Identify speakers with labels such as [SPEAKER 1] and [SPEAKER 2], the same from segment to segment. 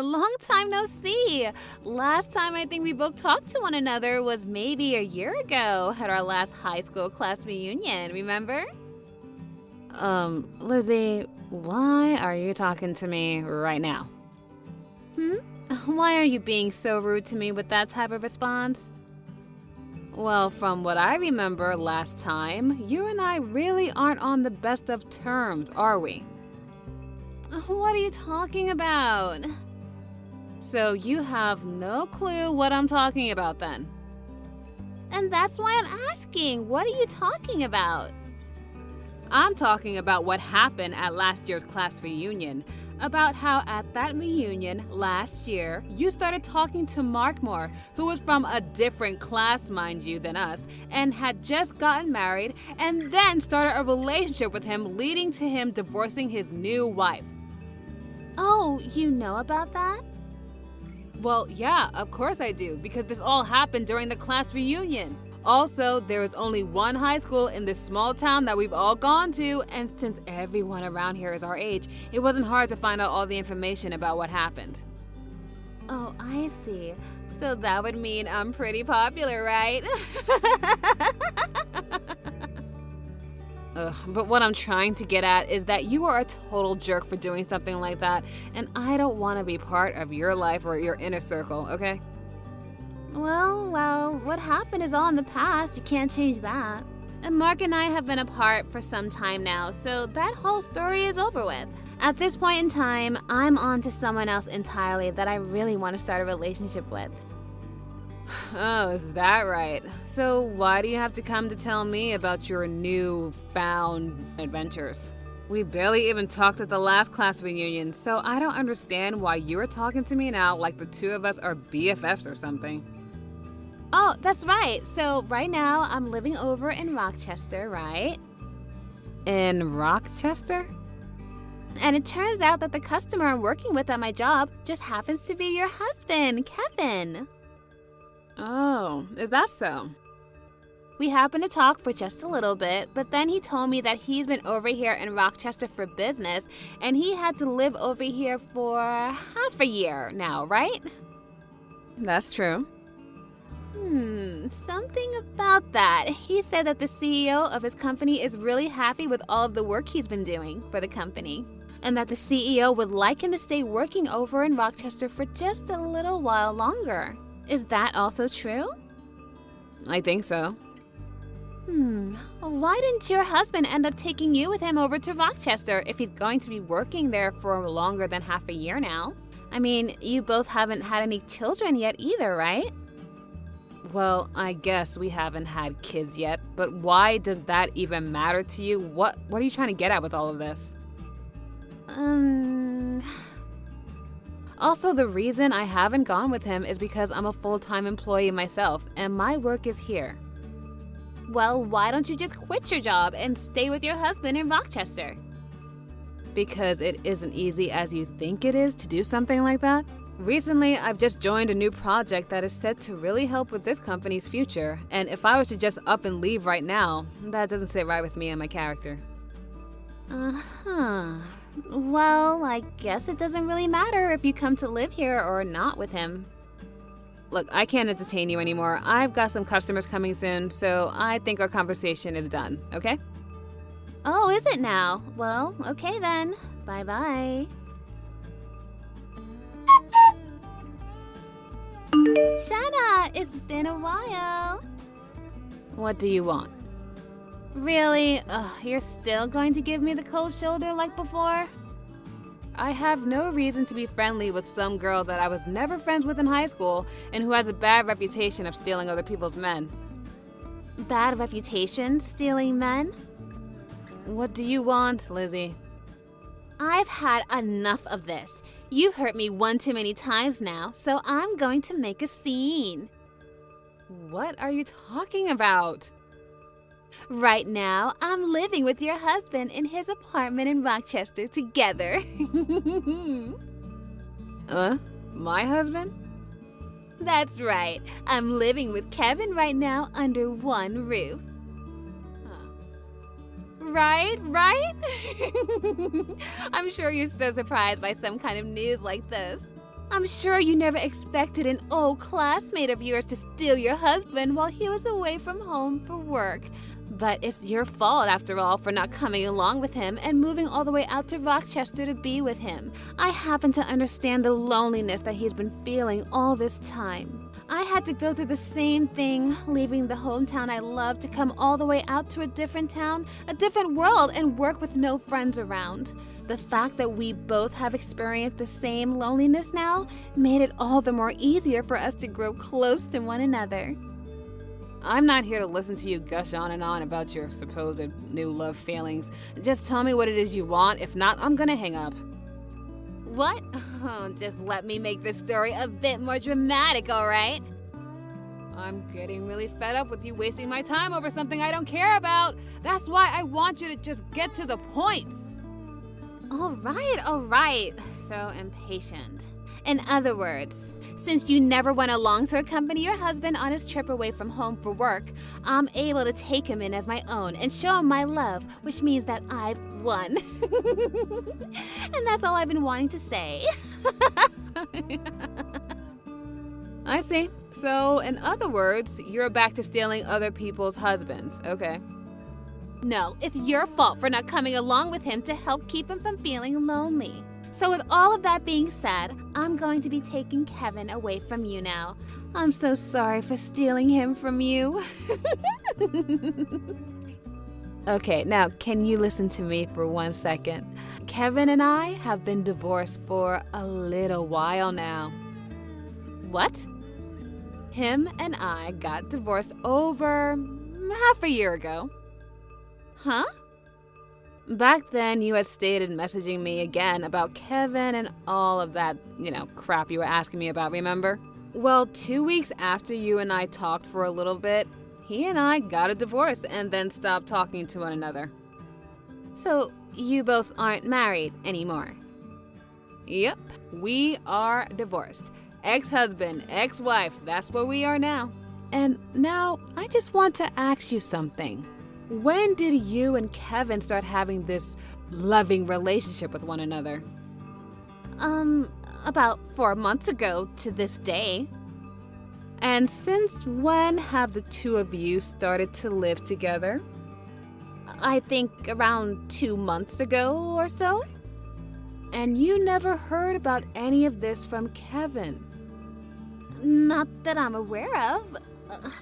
[SPEAKER 1] long time no see. Last time I think we both talked to one another was maybe a year ago at our last high school class reunion, remember? Lizzie, why are you talking to me right now? Hmm? Why are you being so rude to me with that type of response? Well, from what I remember last time, you and I really aren't on the best of terms, are we? What are you talking about? So you have no clue what I'm talking about then? And that's why I'm asking, what are you talking about? I'm talking about what happened at last year's class reunion. About how at that reunion last year, you started talking to Mark Moore, who was from a different class, mind you, than us, and had just gotten married, and then started a relationship with him, leading to him divorcing his new wife. Oh, you know about that? Well, yeah, of course I do, because this all happened during the class reunion. Also, there is only one high school in this small town that we've all gone to, and since everyone around here is our age, it wasn't hard to find out all the information about what happened. Oh, I see. So that would mean I'm pretty popular, right? Ugh, but what I'm trying to get at is that you are a total jerk for doing something like that, and I don't want to be part of your life or your inner circle, okay? Well, what happened is all in the past. You can't change that. And Mark and I have been apart for some time now, so that whole story is over with. At this point in time, I'm on to someone else entirely that I really want to start a relationship with. Oh, is that right? So why do you have to come to tell me about your new-found adventures? We barely even talked at the last class reunion, so I don't understand why you're talking to me now like the two of us are BFFs or something. Oh, that's right. So right now I'm living over in Rochester, right? In Rochester? And it turns out that the customer I'm working with at my job just happens to be your husband, Kevin. Oh, is that so? We happened to talk for just a little bit, but then he told me that he's been over here in Rochester for business, and he had to live over here for half a year now, right? That's true. Something about that. He said that the CEO of his company is really happy with all of the work he's been doing for the company, and that the CEO would like him to stay working over in Rochester for just a little while longer. Is that also true? I think so. Why didn't your husband end up taking you with him over to Rochester if he's going to be working there for longer than half a year now? I mean, you both haven't had any children yet either, right? Well, I guess we haven't had kids yet, but why does that even matter to you? What are you trying to get at with all of this? Also, the reason I haven't gone with him is because I'm a full-time employee myself, and my work is here. Well, why don't you just quit your job and stay with your husband in Rochester? Because it isn't easy as you think it is to do something like that. Recently, I've just joined a new project that is set to really help with this company's future, and if I was to just up and leave right now, that doesn't sit right with me and my character. Well, I guess it doesn't really matter if you come to live here or not with him. Look, I can't entertain you anymore. I've got some customers coming soon, so I think our conversation is done, okay? Oh, is it now? Well, okay then. Bye-bye. Shanna, it's been a while. What do you want? Really? You're still going to give me the cold shoulder like before? I have no reason to be friendly with some girl that I was never friends with in high school and who has a bad reputation of stealing other people's men. Bad reputation? Stealing men? What do you want, Lizzie? I've had enough of this. You've hurt me one too many times now, so I'm going to make a scene. What are you talking about? Right now, I'm living with your husband in his apartment in Rochester together. My husband? That's right. I'm living with Kevin right now under one roof. Right? I'm sure you're so surprised by some kind of news like this. I'm sure you never expected an old classmate of yours to steal your husband while he was away from home for work. But it's your fault, after all, for not coming along with him and moving all the way out to Rochester to be with him. I happen to understand the loneliness that he's been feeling all this time. I had to go through the same thing, leaving the hometown I love to come all the way out to a different town, a different world, and work with no friends around. The fact that we both have experienced the same loneliness now made it all the more easier for us to grow close to one another. I'm not here to listen to you gush on and on about your supposed new love feelings. Just tell me what it is you want. If not, I'm gonna hang up. What? Oh, just let me make this story a bit more dramatic, all right? I'm getting really fed up with you wasting my time over something I don't care about. That's why I want you to just get to the point. All right. So impatient. In other words, since you never went along to accompany your husband on his trip away from home for work, I'm able to take him in as my own and show him my love, which means that I've won. And that's all I've been wanting to say. I see. So, in other words, you're back to stealing other people's husbands. Okay. No, it's your fault for not coming along with him to help keep him from feeling lonely. So with all of that being said, I'm going to be taking Kevin away from you now. I'm so sorry for stealing him from you. Okay, now can you listen to me for 1 second? Kevin and I have been divorced for a little while now. What? Him and I got divorced over half a year ago. Huh? Back then, you had stated messaging me again about Kevin and all of that, crap you were asking me about, remember? Well, 2 weeks after you and I talked for a little bit, he and I got a divorce and then stopped talking to one another. So, you both aren't married anymore? Yep, we are divorced. Ex-husband, ex-wife, that's where we are now. And now, I just want to ask you something. When did you and Kevin start having this loving relationship with one another? About 4 months ago to this day. And since when have the two of you started to live together? I think around 2 months ago or so. And you never heard about any of this from Kevin? Not that I'm aware of.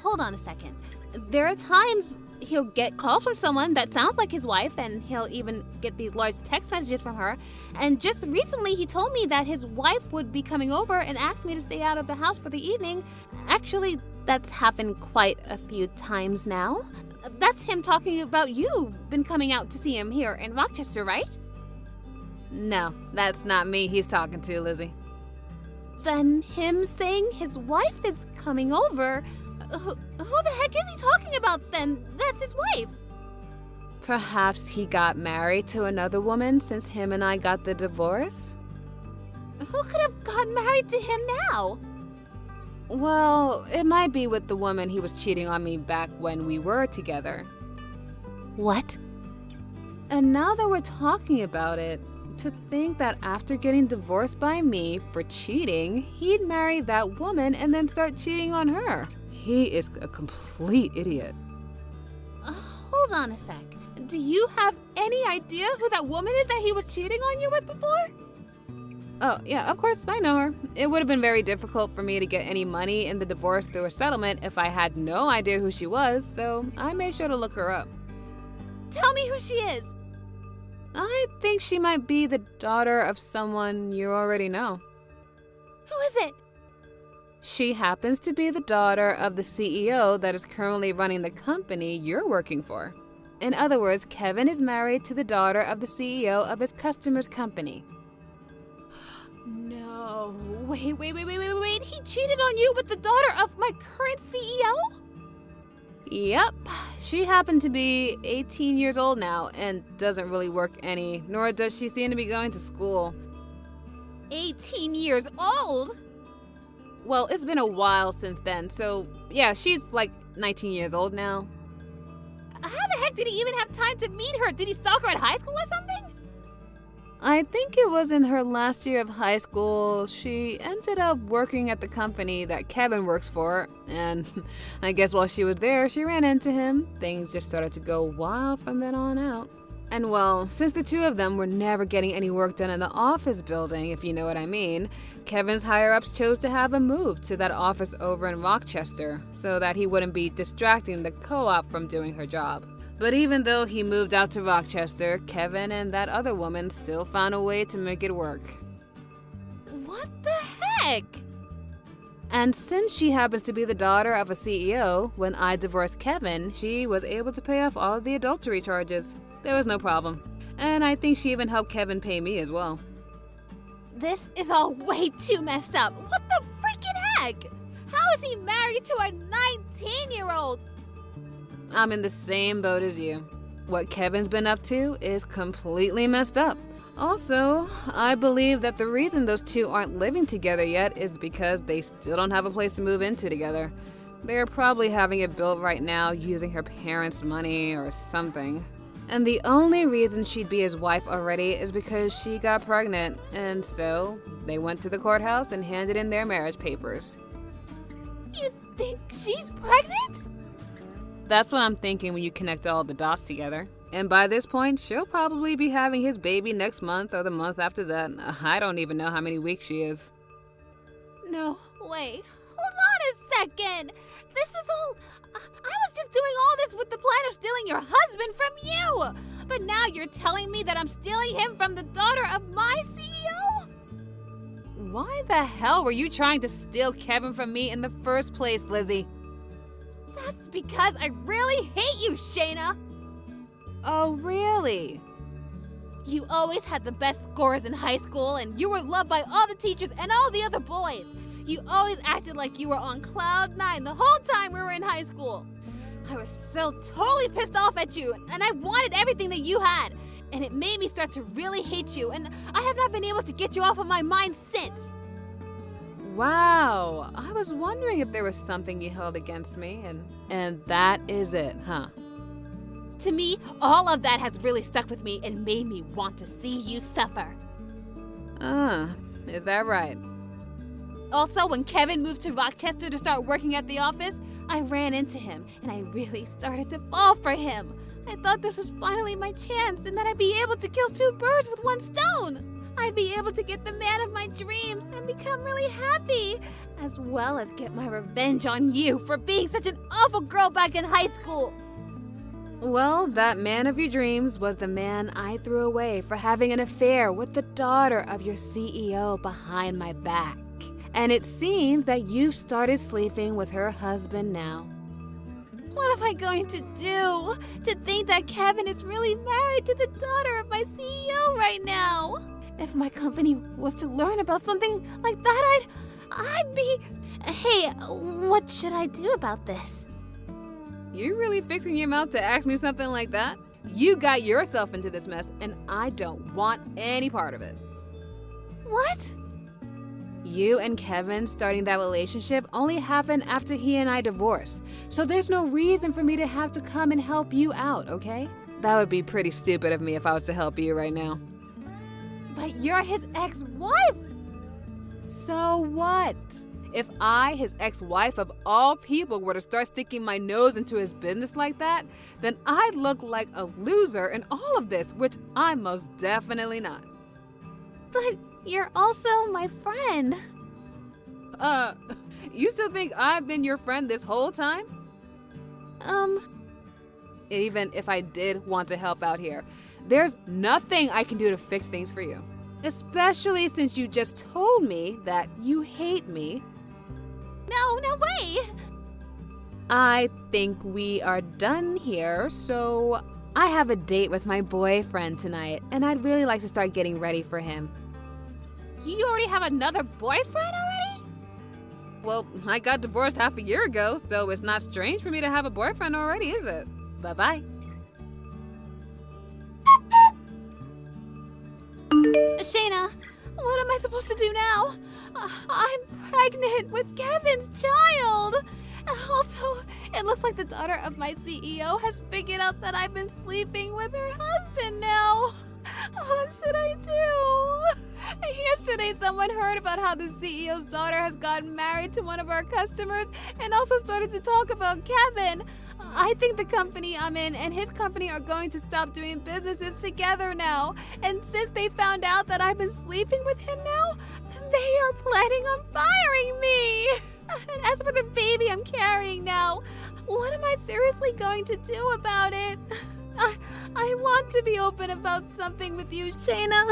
[SPEAKER 1] Hold on a second. There are times he'll get calls from someone that sounds like his wife, and he'll even get these large text messages from her. And just recently he told me that his wife would be coming over and asked me to stay out of the house for the evening. Actually, that's happened quite a few times now. That's him talking about you been coming out to see him here in Rochester, right? No, that's not me he's talking to, Lizzie. Then him saying his wife is coming over... Who the heck is he talking about then? That's his wife. Perhaps he got married to another woman since him and I got the divorce? Who could have gotten married to him now? Well, it might be with the woman he was cheating on me back when we were together. What? And now that we're talking about it, to think that after getting divorced by me for cheating, he'd marry that woman and then start cheating on her. He is a complete idiot. Hold on a sec. Do you have any idea who that woman is that he was cheating on you with before? Oh, yeah, of course, I know her. It would have been very difficult for me to get any money in the divorce through a settlement if I had no idea who she was, so I made sure to look her up. Tell me who she is. I think she might be the daughter of someone you already know. Who is it? She happens to be the daughter of the CEO that is currently running the company you're working for. In other words, Kevin is married to the daughter of the CEO of his customer's company. No, wait. He cheated on you with the daughter of my current CEO? Yep. She happened to be 18 years old now and doesn't really work any, nor does she seem to be going to school. 18 years old? Well, it's been a while since then, so yeah, she's like 19 years old now. How the heck did he even have time to meet her? Did he stalk her at high school or something? I think it was in her last year of high school. She ended up working at the company that Kevin works for, and I guess while she was there, she ran into him. Things just started to go wild from then on out. And well, since the two of them were never getting any work done in the office building, if you know what I mean, Kevin's higher-ups chose to have him move to that office over in Rochester so that he wouldn't be distracting the co-op from doing her job. But even though he moved out to Rochester, Kevin and that other woman still found a way to make it work.
[SPEAKER 2] What the heck?
[SPEAKER 1] And since she happens to be the daughter of a CEO, when I divorced Kevin, she was able to pay off all of the adultery charges. There was no problem. And I think she even helped Kevin pay me as well.
[SPEAKER 2] This is all way too messed up. What the freaking heck? How is he married to a 19-year-old?
[SPEAKER 1] I'm in the same boat as you. What Kevin's been up to is completely messed up. Also, I believe that the reason those two aren't living together yet is because they still don't have a place to move into together. They're probably having it built right now using her parents' money or something. And the only reason she'd be his wife already is because she got pregnant, and so they went to the courthouse and handed in their marriage papers.
[SPEAKER 2] You think she's pregnant?
[SPEAKER 1] That's what I'm thinking when you connect all the dots together. And by this point, she'll probably be having his baby next month or the month after that. I don't even know how many weeks she is.
[SPEAKER 2] No, wait. Hold on a second. This was all... I was just doing all this with the plan of stealing your husband from you. But now you're telling me that I'm stealing him from the daughter of my CEO?
[SPEAKER 1] Why the hell were you trying to steal Kevin from me in the first place, Lizzie?
[SPEAKER 2] That's because I really hate you, Shayna.
[SPEAKER 1] Oh, really?
[SPEAKER 2] You always had the best scores in high school, and you were loved by all the teachers and all the other boys. You always acted like you were on cloud 9 the whole time we were in high school. I was so totally pissed off at you, and I wanted everything that you had. And it made me start to really hate you, and I have not been able to get you off of my mind since.
[SPEAKER 1] Wow, I was wondering if there was something you held against me, and that is it, huh?
[SPEAKER 2] To me, all of that has really stuck with me and made me want to see you suffer.
[SPEAKER 1] Is that right?
[SPEAKER 2] Also, when Kevin moved to Rochester to start working at the office, I ran into him, and I really started to fall for him. I thought this was finally my chance, and that I'd be able to kill two birds with one stone. I'd be able to get the man of my dreams and become really happy, as well as get my revenge on you for being such an awful girl back in high school.
[SPEAKER 1] Well, that man of your dreams was the man I threw away for having an affair with the daughter of your CEO behind my back. And it seems that you've started sleeping with her husband now.
[SPEAKER 2] What am I going to do? To think that Kevin is really married to the daughter of my CEO right now? If my company was to learn about something like that, I'd be... Hey, what should I do about this?
[SPEAKER 1] You really fixing your mouth to ask me something like that? You got yourself into this mess, and I don't want any part of it.
[SPEAKER 2] What?
[SPEAKER 1] You and Kevin starting that relationship only happened after he and I divorced, so there's no reason for me to have to come and help you out, okay? That would be pretty stupid of me if I was to help you right now.
[SPEAKER 2] But you're his ex-wife!
[SPEAKER 1] So what? If I, his ex-wife of all people, were to start sticking my nose into his business like that, then I'd look like a loser in all of this, which I'm most definitely not.
[SPEAKER 2] But you're also my friend.
[SPEAKER 1] You still think I've been your friend this whole time? Even if I did want to help out here, there's nothing I can do to fix things for you. Especially since you just told me that you hate me.
[SPEAKER 2] No way!
[SPEAKER 1] I think we are done here, so I have a date with my boyfriend tonight, and I'd really like to start getting ready for him.
[SPEAKER 2] You already have another boyfriend already?
[SPEAKER 1] Well, I got divorced half a year ago, so it's not strange for me to have a boyfriend already, is it? Bye-bye.
[SPEAKER 2] Shayna, what am I supposed to do now? I'm pregnant with Kevin's child. Also, it looks like the daughter of my CEO has figured out that I've been sleeping with her husband now. What should I do? Yesterday, someone heard about how the CEO's daughter has gotten married to one of our customers and also started to talk about Kevin. I think the company I'm in and his company are going to stop doing businesses together now. And since they found out that I've been sleeping with him now, they are planning on firing me. And as for the baby I'm carrying now, what am I seriously going to do about it? I want to be open about something with you, Shayna.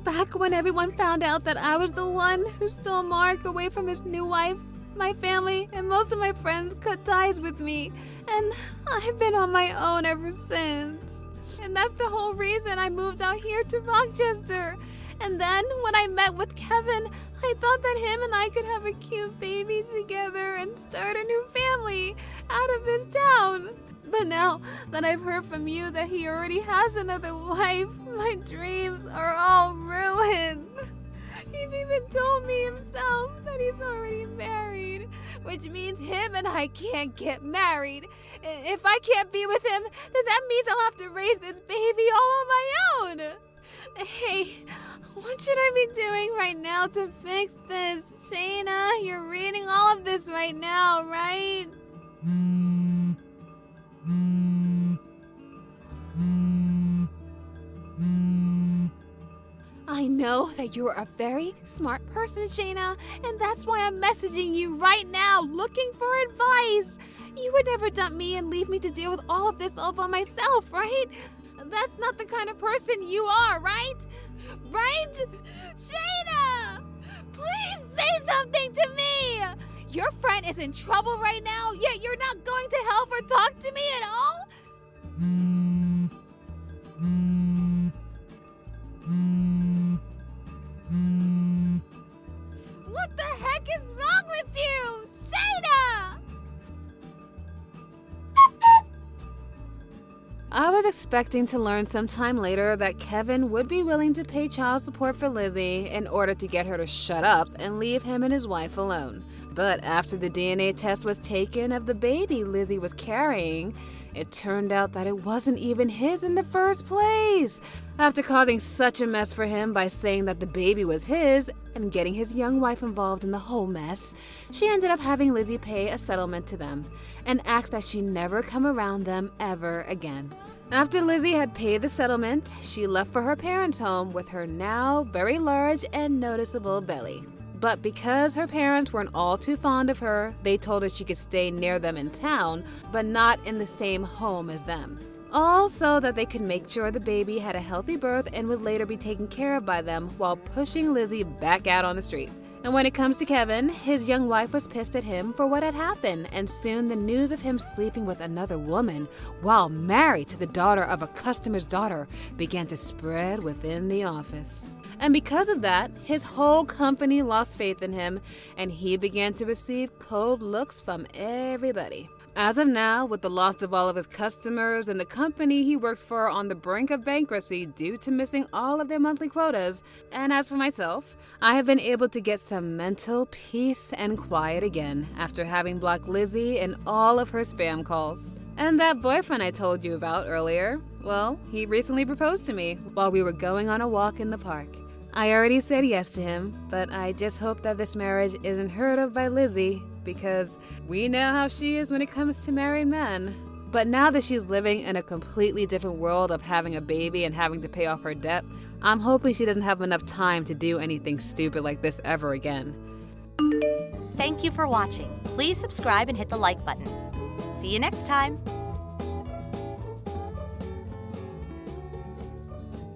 [SPEAKER 2] Back when everyone found out that I was the one who stole Mark away from his new wife, my family and most of my friends cut ties with me, and I've been on my own ever since. And that's the whole reason I moved out here to Rochester. And then when I met with Kevin, I thought that him and I could have a cute baby together and start a new family out of this town. But now that I've heard from you that he already has another wife, my dreams are all ruined. He's even told me himself that he's already married, which means him and I can't get married. If I can't be with him, then that means I'll have to raise this baby all on my own. Hey, what should I be doing right now to fix this? Shayna, you're reading all of this right now, right? I know that you're a very smart person, Shayna, and that's why I'm messaging you right now, looking for advice. You would never dump me and leave me to deal with all of this all by myself, right? That's not the kind of person you are, right? Right? Shayna! Please say something to me! Your friend is in trouble right now, yet you're not going to help or talk to me at all? What the heck is wrong with you? Shayna!
[SPEAKER 1] I was expecting to learn sometime later that Kevin would be willing to pay child support for Lizzie in order to get her to shut up and leave him and his wife alone. But after the DNA test was taken of the baby Lizzie was carrying, it turned out that it wasn't even his in the first place. After causing such a mess for him by saying that the baby was his and getting his young wife involved in the whole mess, she ended up having Lizzie pay a settlement to them and act that she never come around them ever again. After Lizzie had paid the settlement, she left for her parents' home with her now very large and noticeable belly. But because her parents weren't all too fond of her, they told her she could stay near them in town, but not in the same home as them. All so that they could make sure the baby had a healthy birth and would later be taken care of by them while pushing Lizzie back out on the street. And when it comes to Kevin, his young wife was pissed at him for what had happened, and soon the news of him sleeping with another woman while married to the daughter of a customer's daughter began to spread within the office. And because of that, his whole company lost faith in him, and he began to receive cold looks from everybody. As of now, with the loss of all of his customers and the company he works for on the brink of bankruptcy due to missing all of their monthly quotas, and as for myself, I have been able to get some mental peace and quiet again after having blocked Lizzie and all of her spam calls. And that boyfriend I told you about earlier, well, he recently proposed to me while we were going on a walk in the park. I already said yes to him, but I just hope that this marriage isn't heard of by Lizzie, because we know how she is when it comes to married men. But now that she's living in a completely different world of having a baby and having to pay off her debt, I'm hoping she doesn't have enough time to do anything stupid like this ever again.
[SPEAKER 3] Thank you for watching. Please subscribe and hit the like button. See you next time.